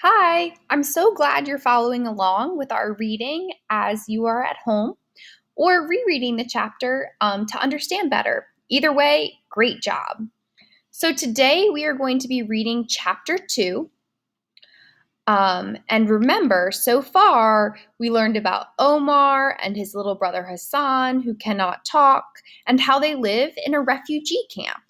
Hi, I'm so glad you're following along with our reading as you are at home or rereading the chapter to understand better. Either way, great job. So today we are going to be reading chapter 2. And remember, so far we learned about Omar and his little brother Hassan, who cannot talk, and how they live in a refugee camp,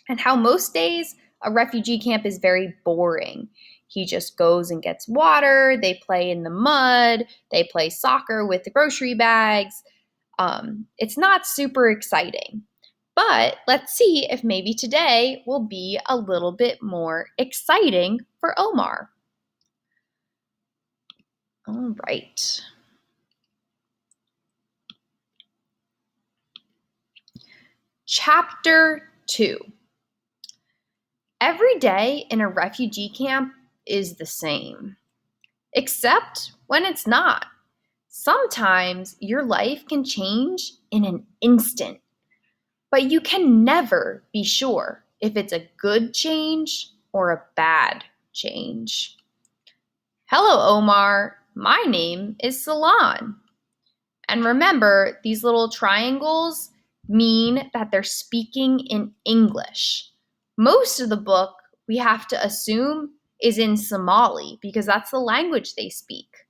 and how most days a refugee camp is very boring. He just goes and gets water, they play in the mud, they play soccer with the grocery bags. It's not super exciting. But let's see if maybe today will be a little bit more exciting for Omar. All right. Chapter 2. Every day in a refugee camp is the same, except when it's not. Sometimes your life can change in an instant, but you can never be sure if it's a good change or a bad change. Hello, Omar. My name is Salon. And remember, these little triangles mean that they're speaking in English. Most of the book, we have to assume, is in Somali because that's the language they speak.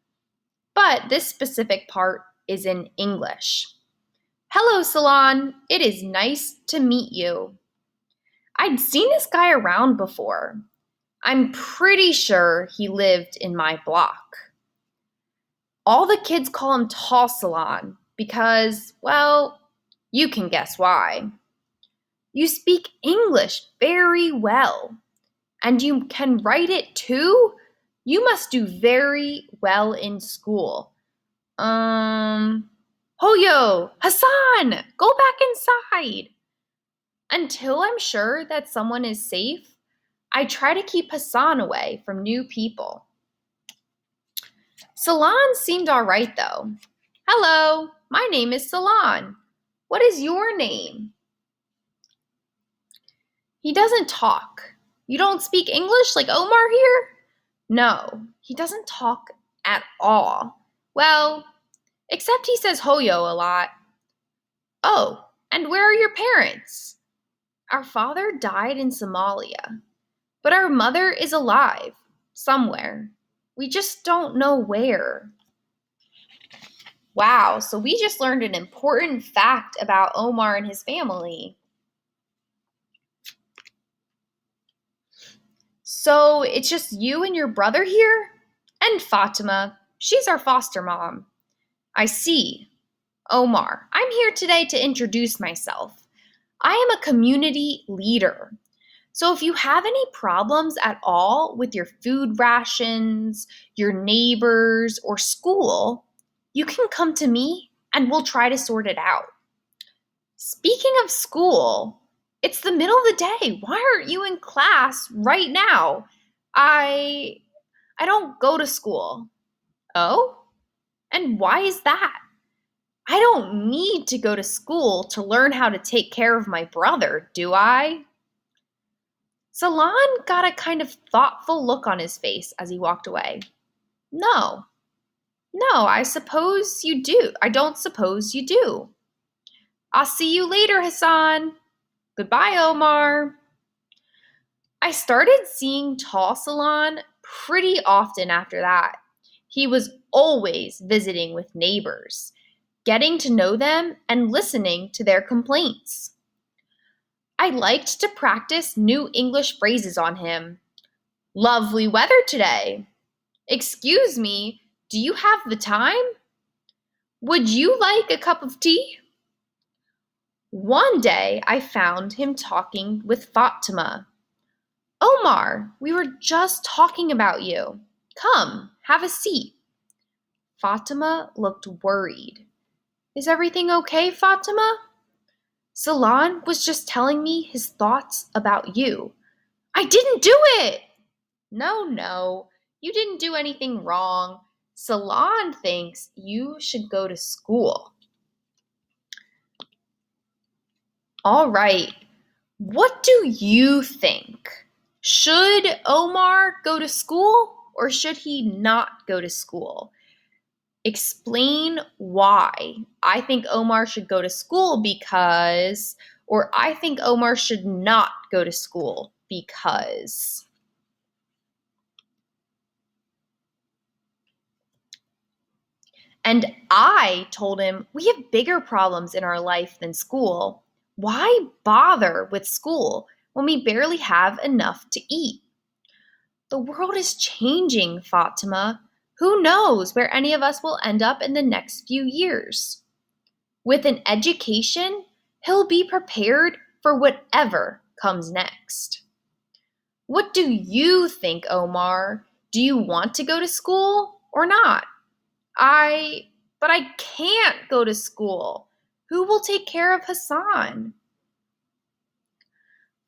But this specific part is in English. Hello, Salon. It is nice to meet you. I'd seen this guy around before. I'm pretty sure he lived in my block. All the kids call him Tall Salon because, well, you can guess why. You speak English very well, and you can write it too? You must do very well in school. Hoyo, Hassan, go back inside. Until I'm sure that someone is safe, I try to keep Hassan away from new people. Salon seemed all right though. Hello, my name is Salon. What is your name? He doesn't talk. You don't speak English like Omar here? No, he doesn't talk at all. Well, except he says Hoyo a lot. Oh, and where are your parents? Our father died in Somalia, but our mother is alive somewhere. We just don't know where. Wow, so we just learned an important fact about Omar and his family. So it's just you and your brother here? And Fatima. She's our foster mom. I see. Omar, I'm here today to introduce myself. I am a community leader. So if you have any problems at all with your food rations, your neighbors, or school, you can come to me and we'll try to sort it out. Speaking of school, it's the middle of the day. Why aren't you in class right now? I I don't go to school. Oh? And why is that? I don't need to go to school to learn how to take care of my brother, do I? Salon got a kind of thoughtful look on his face as he walked away. No, I suppose you do. I don't suppose you do. I'll see you later, Hassan. Goodbye, Omar. I started seeing Tall Salon pretty often after that. He was always visiting with neighbors, getting to know them and listening to their complaints. I liked to practice new English phrases on him. Lovely weather today. Excuse me, do you have the time? Would you like a cup of tea? One day I found him talking with Fatima. Omar, we were just talking about you. Come, have a seat. Fatima looked worried. Is everything okay, Fatima? Salon was just telling me his thoughts about you. I didn't do it! No, you didn't do anything wrong. Salon thinks you should go to school. All right, what do you think? Should Omar go to school or should he not go to school? Explain why. I think Omar should go to school because, or I think Omar should not go to school because. And I told him, we have bigger problems in our life than school. Why bother with school when we barely have enough to eat? The world is changing, Fatima. Who knows where any of us will end up in the next few years? With an education, he'll be prepared for whatever comes next. What do you think, Omar? Do you want to go to school or not? But I can't go to school. Who will take care of Hassan?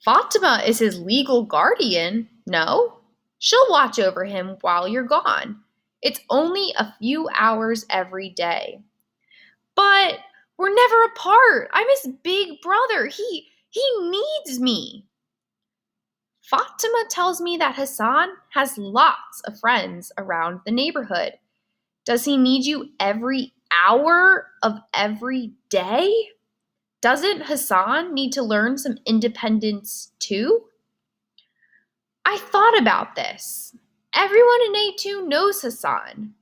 Fatima is his legal guardian, no? She'll watch over him while you're gone. It's only a few hours every day. But we're never apart. I'm his big brother. He needs me. Fatima tells me that Hassan has lots of friends around the neighborhood. Does he need you every hour of every day? Doesn't Hassan need to learn some independence too? I thought about this. Everyone in A2 knows Hassan.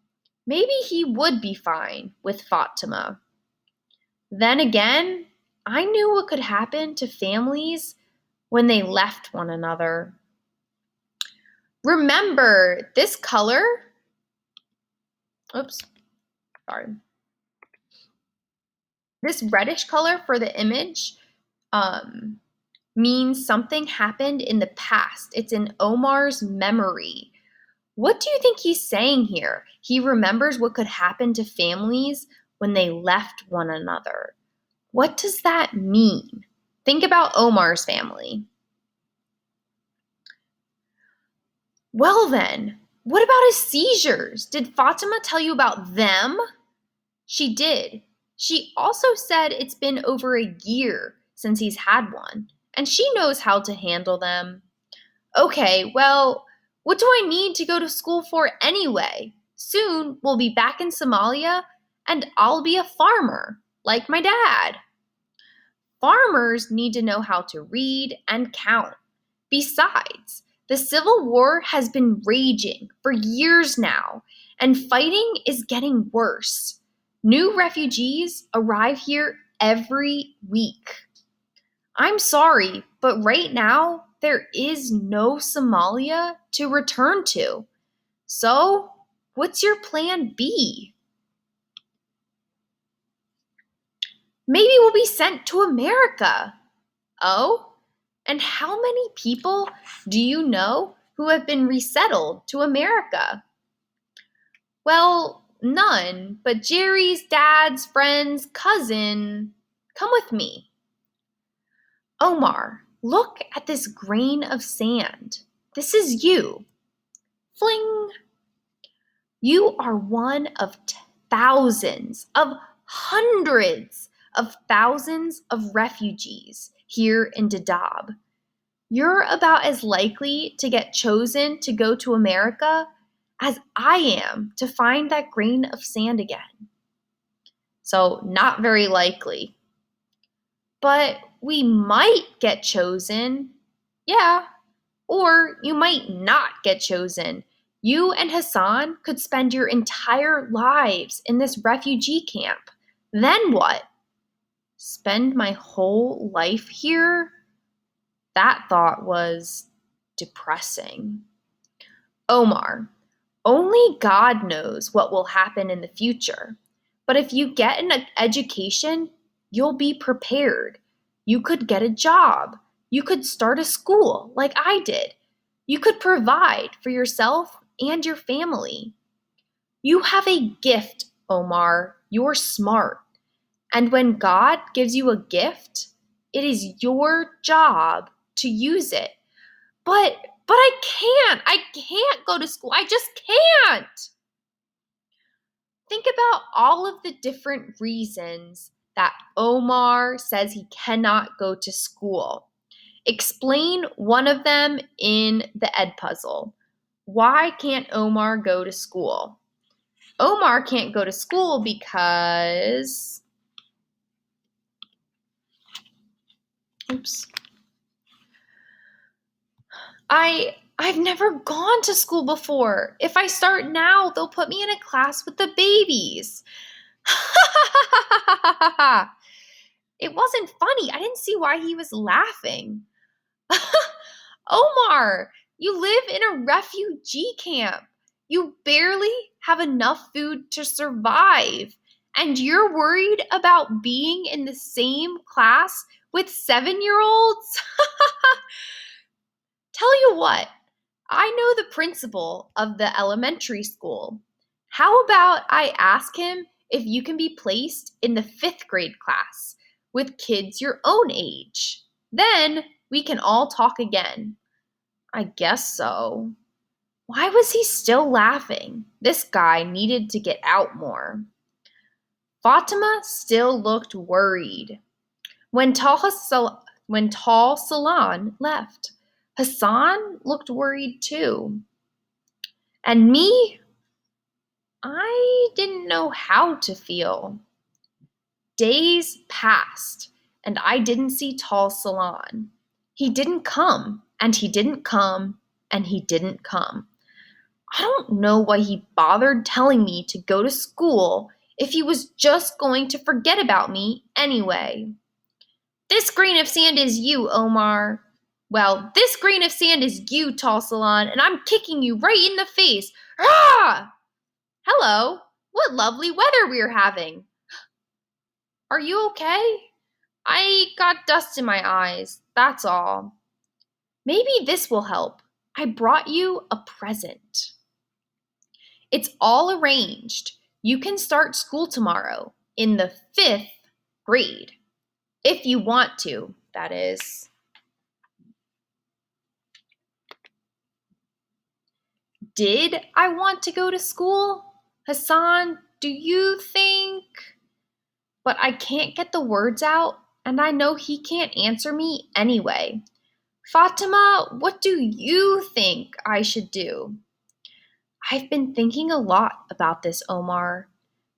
Maybe he would be fine with Fatima. Then again, I knew what could happen to families when they left one another. Remember, this color, this reddish color for the image means something happened in the past. It's in Omar's memory. What do you think he's saying here? He remembers what could happen to families when they left one another. What does that mean? Think about Omar's family. Well then, what about his seizures? Did Fatima tell you about them? She did. She also said it's been over a year since he's had one, and she knows how to handle them. Okay, well, what do I need to go to school for anyway? Soon we'll be back in Somalia, and I'll be a farmer, like my dad. Farmers need to know how to read and count. Besides, the Civil War has been raging for years now, and fighting is getting worse. New refugees arrive here every week. I'm sorry, but right now, there is no Somalia to return to. So, what's your plan B? Maybe we'll be sent to America. Oh? And how many people do you know who have been resettled to America? Well, none, but Jerry's dad's friend's cousin. Come with me. Omar, look at this grain of sand. This is you. Fling. You are one of thousands, of hundreds of thousands of refugees here in Dadaab. You're about as likely to get chosen to go to America as I am to find that grain of sand again. So, not very likely. But we might get chosen. Yeah. Or you might not get chosen. You and Hassan could spend your entire lives in this refugee camp. Then what? Spend my whole life here? That thought was depressing. Omar, only God knows what will happen in the future. But if you get an education, you'll be prepared. You could get a job. You could start a school like I did. You could provide for yourself and your family. You have a gift, Omar. You're smart. And when God gives you a gift, it is your job to use it. But I can't. I can't go to school. I just can't. Think about all of the different reasons that Omar says he cannot go to school. Explain one of them in the Ed puzzle. Why can't Omar go to school? Omar can't go to school because... Oops. I've never gone to school before. If I start now, they'll put me in a class with the babies. It wasn't funny. I didn't see why he was laughing. Omar, you live in a refugee camp. You barely have enough food to survive. And you're worried about being in the same class with 7-year-olds? Tell you what, I know the principal of the elementary school. How about I ask him if you can be placed in the 5th grade class with kids your own age? Then we can all talk again. I guess so. Why was he still laughing? This guy needed to get out more. Fatima still looked worried. When Tall Salon left, Hassan looked worried too. And me? I didn't know how to feel. Days passed, and I didn't see Tall Salon. He didn't come, and he didn't come, and he didn't come. I don't know why he bothered telling me to go to school if he was just going to forget about me anyway. This grain of sand is you, Omar. Well, this grain of sand is you, Tall Salon, and I'm kicking you right in the face. Ah! Hello. What lovely weather we're having. Are you okay? I got dust in my eyes, that's all. Maybe this will help. I brought you a present. It's all arranged. You can start school tomorrow in the 5th grade. If you want to, that is. Did I want to go to school? Hassan, do you think? But I can't get the words out, and I know he can't answer me anyway. Fatima, what do you think I should do? I've been thinking a lot about this, Omar.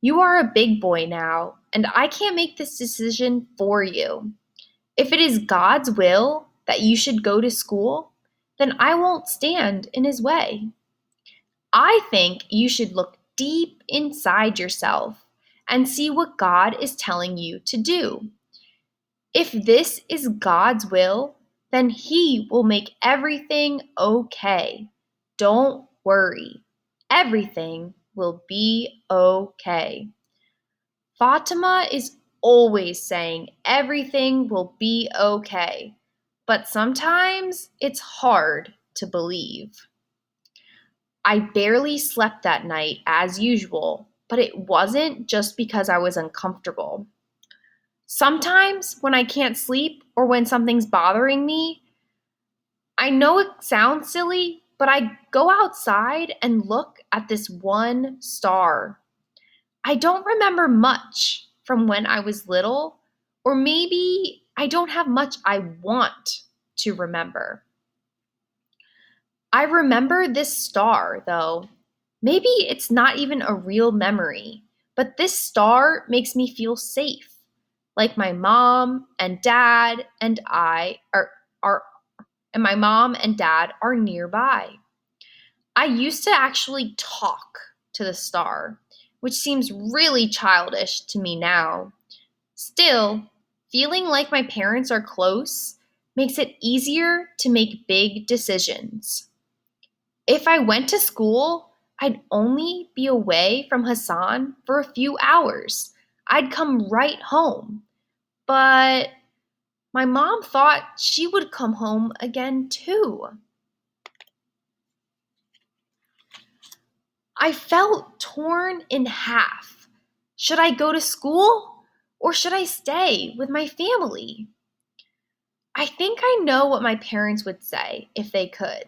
You are a big boy now, and I can't make this decision for you. If it is God's will that you should go to school, then I won't stand in his way. I think you should look deep inside yourself and see what God is telling you to do. If this is God's will, then He will make everything okay. Don't worry. Everything will be okay. Fatima is always saying everything will be okay, but sometimes it's hard to believe. I barely slept that night as usual, but it wasn't just because I was uncomfortable. Sometimes when I can't sleep or when something's bothering me, I know it sounds silly, but I go outside and look at this one star. I don't remember much from when I was little, or maybe I don't have much I want to remember. I remember this star, though. Maybe it's not even a real memory, but this star makes me feel safe. Like my mom and dad and I are and my mom and dad are nearby. I used to actually talk to the star, which seems really childish to me now. Still, feeling like my parents are close makes it easier to make big decisions. If I went to school, I'd only be away from Hassan for a few hours. I'd come right home. But my mom thought she would come home again too. I felt torn in half. Should I go to school or should I stay with my family? I think I know what my parents would say if they could.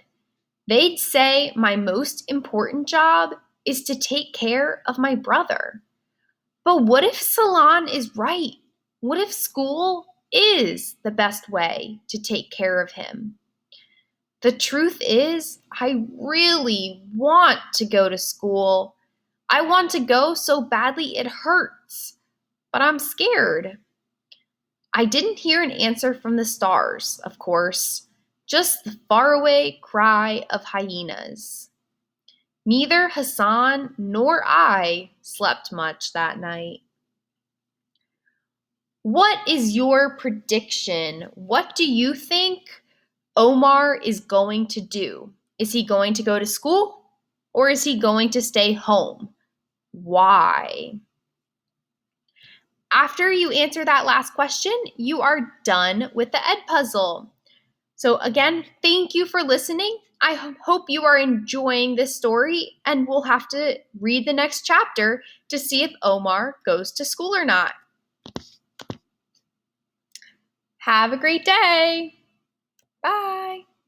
They'd say my most important job is to take care of my brother. But what if Salon is right? What if school is the best way to take care of him? The truth is, I really want to go to school. I want to go so badly it hurts, but I'm scared. I didn't hear an answer from the stars, of course, just the faraway cry of hyenas. Neither Hassan nor I slept much that night. What is your prediction? What do you think Omar is going to do? Is he going to go to school or is he going to stay home? Why? After you answer that last question, you are done with the Ed puzzle. So, again, thank you for listening. I hope you are enjoying this story, and we'll have to read the next chapter to see if Omar goes to school or not. Have a great day. Bye.